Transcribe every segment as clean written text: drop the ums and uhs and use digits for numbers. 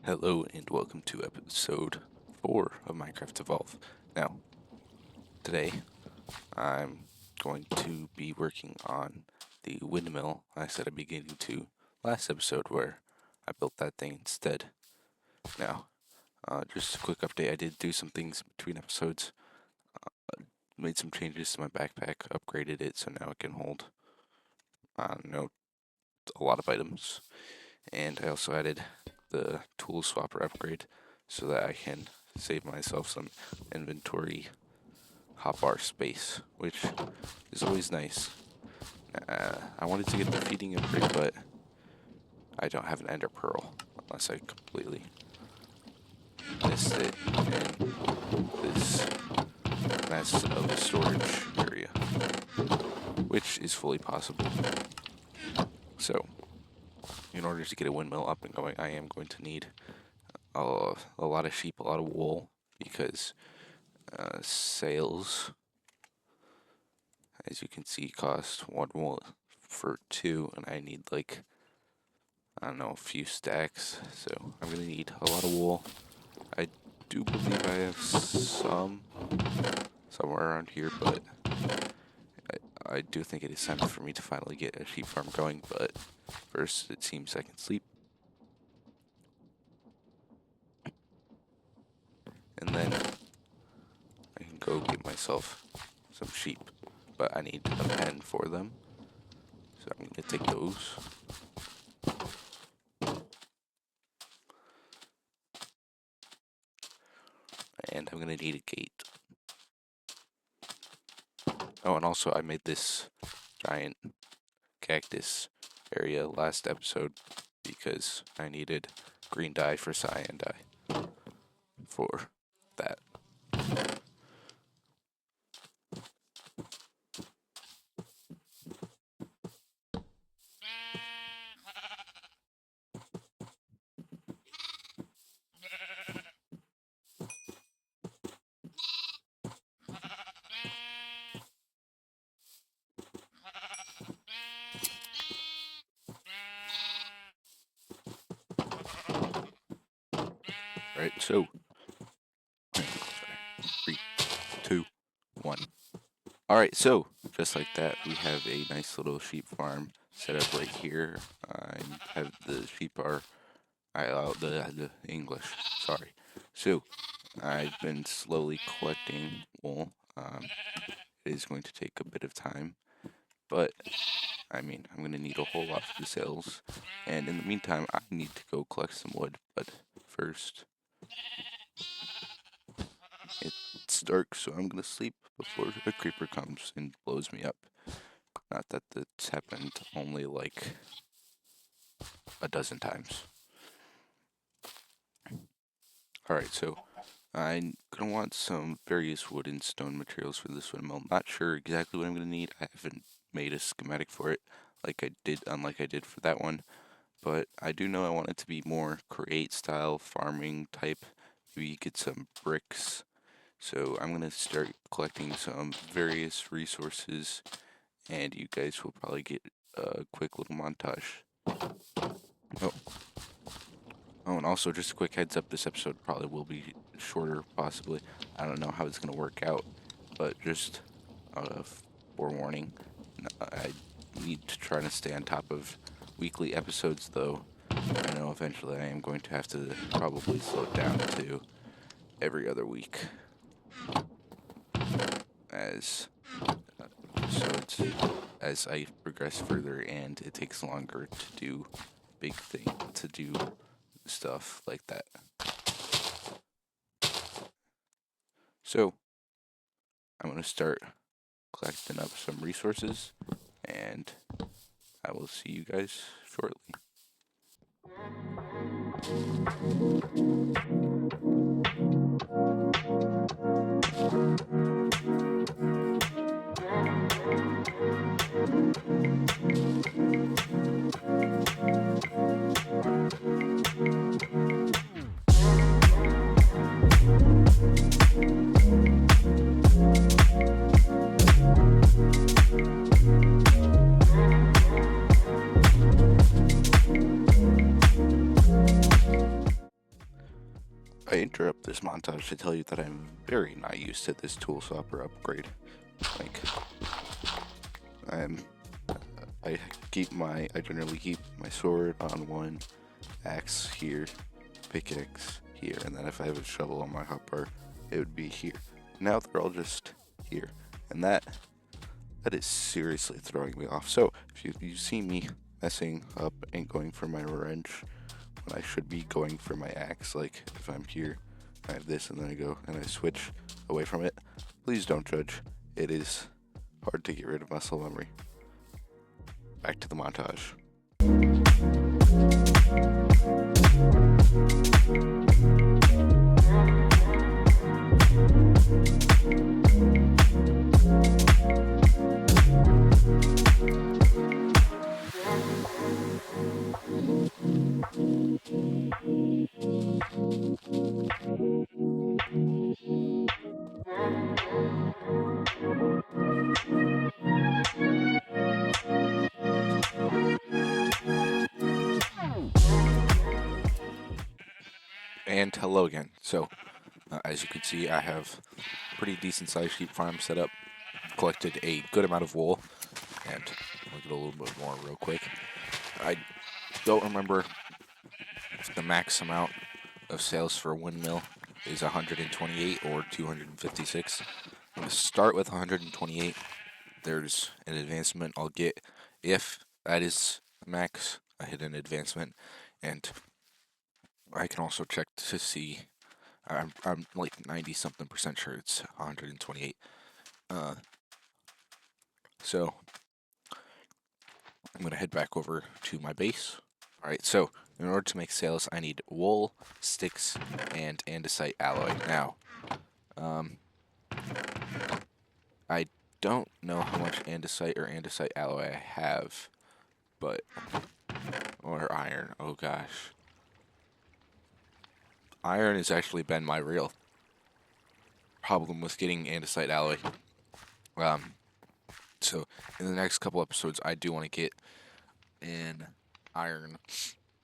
Hello and welcome to episode 4 of Minecraft Evolve. Now, today I'm going to be working on the windmill I said I'd be getting to last episode where I built that thing instead. Now, just a quick update, I did do some things between episodes, made some changes to my backpack, upgraded it so now it can hold, a lot of items, and I also added the tool swapper upgrade so that I can save myself some inventory hotbar space, which is always nice. I wanted to get the feeding upgrade, but I don't have an ender pearl unless I completely missed it in this mess of a storage area, which is fully possible. So, in order to get a windmill up and going, I am going to need a lot of sheep, a lot of wool, because sails, as you can see, cost 1 wool for 2, and I need a few stacks, so I'm gonna need a lot of wool. I do believe I have some somewhere around here, but I do think it is time for me to finally get a sheep farm going, but first it seems I can sleep. And then I can go get myself some sheep, but I need a pen for them, so I'm gonna take those. And I'm gonna need a gate. Oh, and also I made this giant cactus area last episode because I needed green dye for cyan dye for that. Right, so 3, 2, 1. Alright, so just like that, we have a nice little sheep farm set up right here. I have the sheep are the English, sorry. So I've been slowly collecting wool. It is going to take a bit of time, but I'm going to need a whole lot for the sales. And in the meantime, I need to go collect some wood. But first, it's dark, so I'm going to sleep before a creeper comes and blows me up. Not that that's happened only like a dozen times. Alright, so I'm going to want some various wood and stone materials for this windmill. I'm not sure exactly what I'm going to need. I haven't made a schematic for it unlike I did for that one. But I do know I want it to be more create style farming type. Maybe get some bricks. So I'm going to start collecting some various resources, and you guys will probably get a quick little montage. Oh, and also just a quick heads up, this episode probably will be shorter, possibly. I don't know how it's going to work out, but just forewarning. I need to try to stay on top of weekly episodes, though. I know eventually I am going to have to probably slow it down to every other week. As I progress further and it takes longer to do stuff like that. So I'm going to start collecting up some resources, and I will see you guys shortly. I interrupt this montage to tell you that I'm very not used to this tool swapper upgrade. Like, I generally keep my sword on one, axe here, pickaxe here, and then if I have a shovel on my hotbar, it would be here. Now they're all just here, and that is seriously throwing me off. So if you see me messing up and going for my wrench when I should be going for my axe, like if I'm here, I have this, and then I go and I switch away from it, please don't judge. It is hard to get rid of muscle memory. Back to the montage. And hello again. So, as you can see, I have a pretty decent sized sheep farm set up. Collected a good amount of wool, and look at a little bit more real quick. I don't remember if the max amount of sales for Windmill is 128 or 256. I'm going to start with 128. There's an advancement I'll get. If that is max, I hit an advancement, and I can also check to see. I'm like 90-something% sure it's 128. So I'm gonna head back over to my base. All right. So in order to make sails, I need wool, sticks, and andesite alloy. Now, I don't know how much andesite or andesite alloy I have, but or iron. Oh gosh. Iron has actually been my real problem with getting andesite alloy. So in the next couple episodes, I do want to get an iron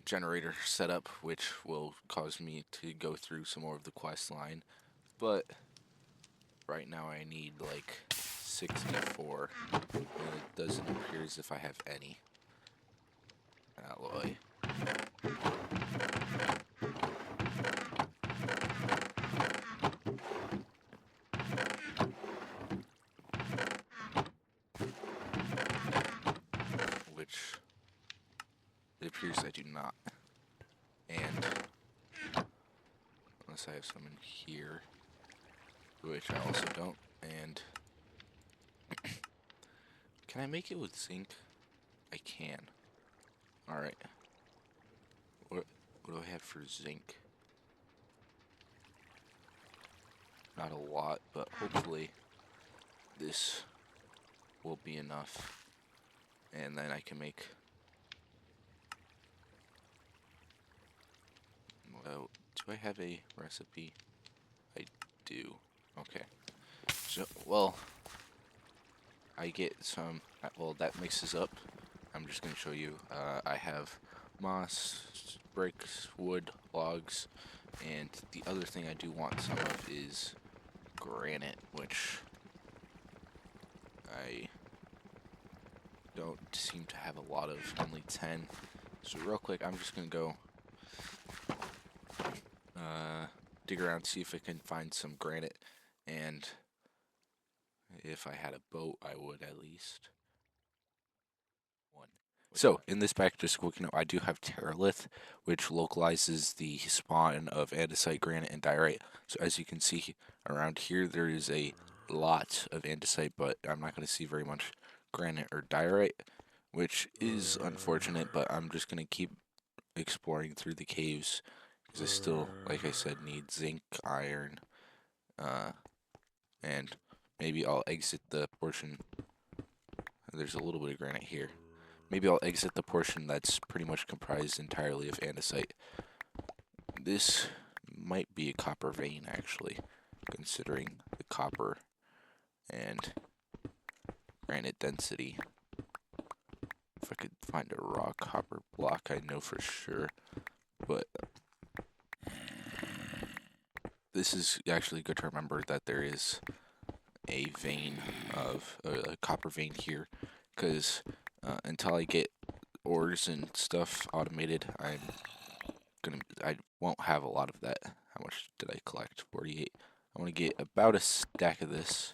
generator set up, which will cause me to go through some more of the quest line. But right now, I need like 64, and it doesn't appear as if I have any alloy. Which it appears I do not. And unless I have some in here, which I also don't. And can I make it with zinc? I can. Alright. What do I have for zinc? Not a lot, but hopefully this will be enough. And then I can make... Well, do I have a recipe? I do. Okay. So, well, I get some... Well, that mixes up. I'm just going to show you. I have moss, bricks, wood, logs, and the other thing I do want some of is granite, which I don't seem to have a lot of, only 10. So real quick, I'm just going to go dig around, see if I can find some granite, and if I had a boat, I would at least. So, in this pack, just quick note, I do have Terralith, which localizes the spawn of andesite, granite, and diorite. So, as you can see around here, there is a lot of andesite, but I'm not going to see very much granite or diorite, which is unfortunate, but I'm just going to keep exploring through the caves, because I still, like I said, need zinc, iron, and maybe I'll exit the portion. There's a little bit of granite here. Maybe I'll exit the portion that's pretty much comprised entirely of andesite. This might be a copper vein, actually, considering the copper and granite density. If I could find a raw copper block, I know for sure, but this is actually good to remember that there is a vein of a copper vein here, because until I get ores and stuff automated, I won't have a lot of that. How much did I collect? 48. I want to get about a stack of this.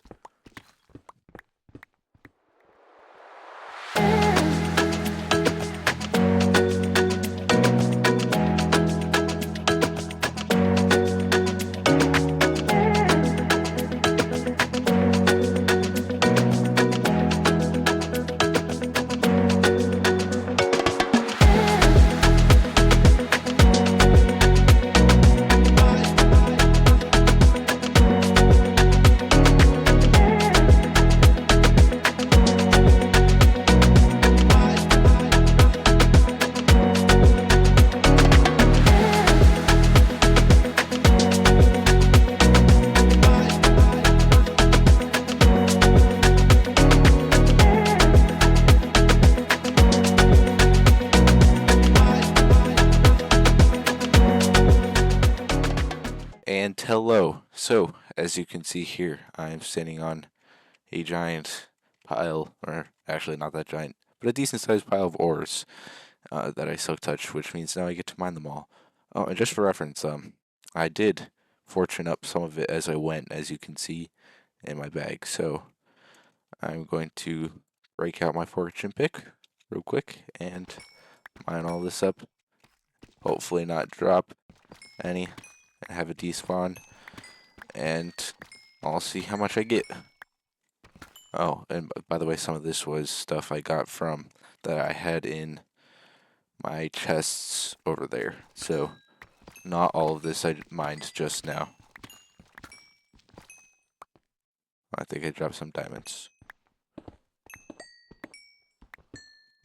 And hello. So, as you can see here, I am standing on a giant pile, or actually not that giant, but a decent sized pile of ores that I silk touch, which means now I get to mine them all. Oh, and just for reference, I did fortune up some of it as I went, as you can see in my bag. So, I'm going to break out my fortune pick real quick and mine all this up. Hopefully not drop any and have a despawn, and I'll see how much I get. Oh, and by the way, some of this was stuff I got from that I had in my chests over there. So, not all of this I mined just now. I think I dropped some diamonds.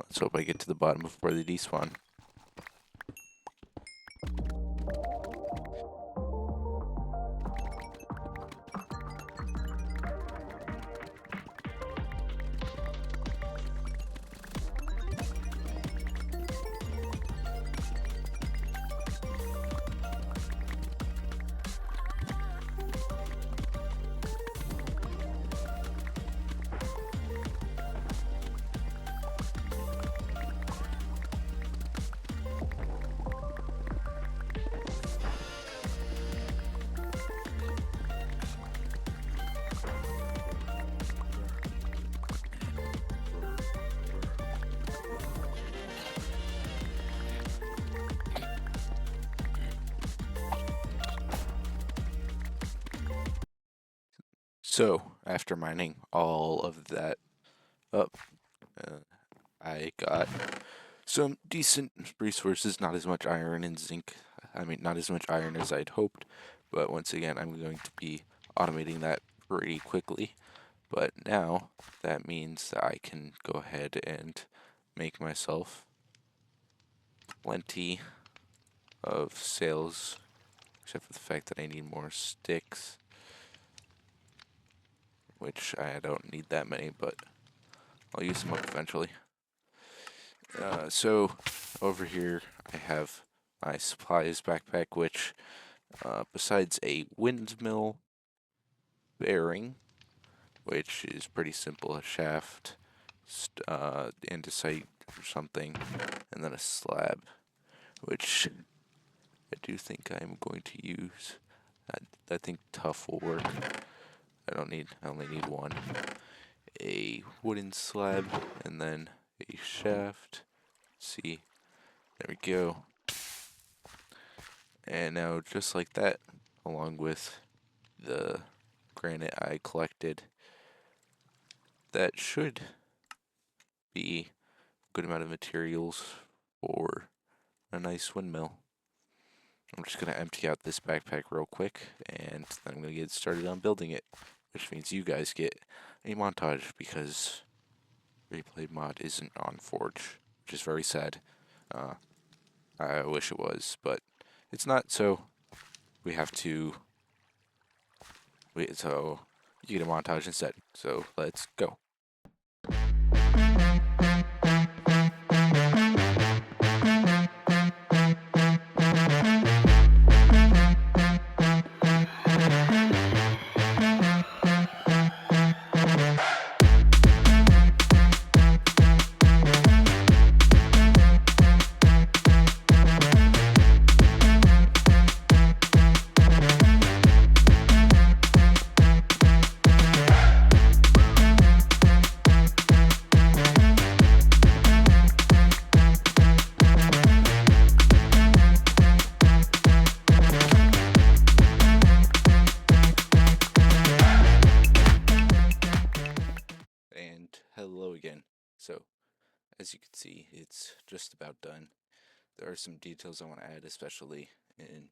Let's hope I get to the bottom before they despawn. So, after mining all of that up, I got some decent resources, not as much iron and zinc. I mean, not as much iron as I'd hoped, but once again, I'm going to be automating that pretty quickly. But now, that means that I can go ahead and make myself plenty of sails, except for the fact that I need more sticks, which I don't need that many, but I'll use them up eventually. So, over here I have my supplies backpack, which, besides a windmill bearing, which is pretty simple, a shaft, andesite or something, and then a slab, which I do think I'm going to use. I think tough will work. I only need one. A wooden slab, and then a shaft. See, there we go. And now, just like that, along with the granite I collected, that should be a good amount of materials for a nice windmill. I'm just going to empty out this backpack real quick, and then I'm going to get started on building it, which means you guys get a montage, because Replay mod isn't on Forge, which is very sad. I wish it was, but it's not, so we have to so you get a montage instead. So let's go. about done. There are some details I want to add, especially in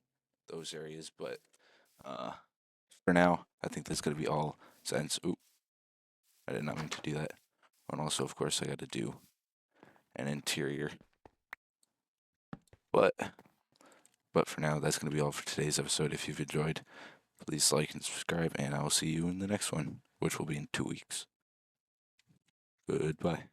those areas, but for now, I think that's going to be all since, I did not mean to do that. And also, of course, I got to do an interior. But for now, that's going to be all for today's episode. If you've enjoyed, please like and subscribe, and I will see you in the next one, which will be in 2 weeks. Goodbye.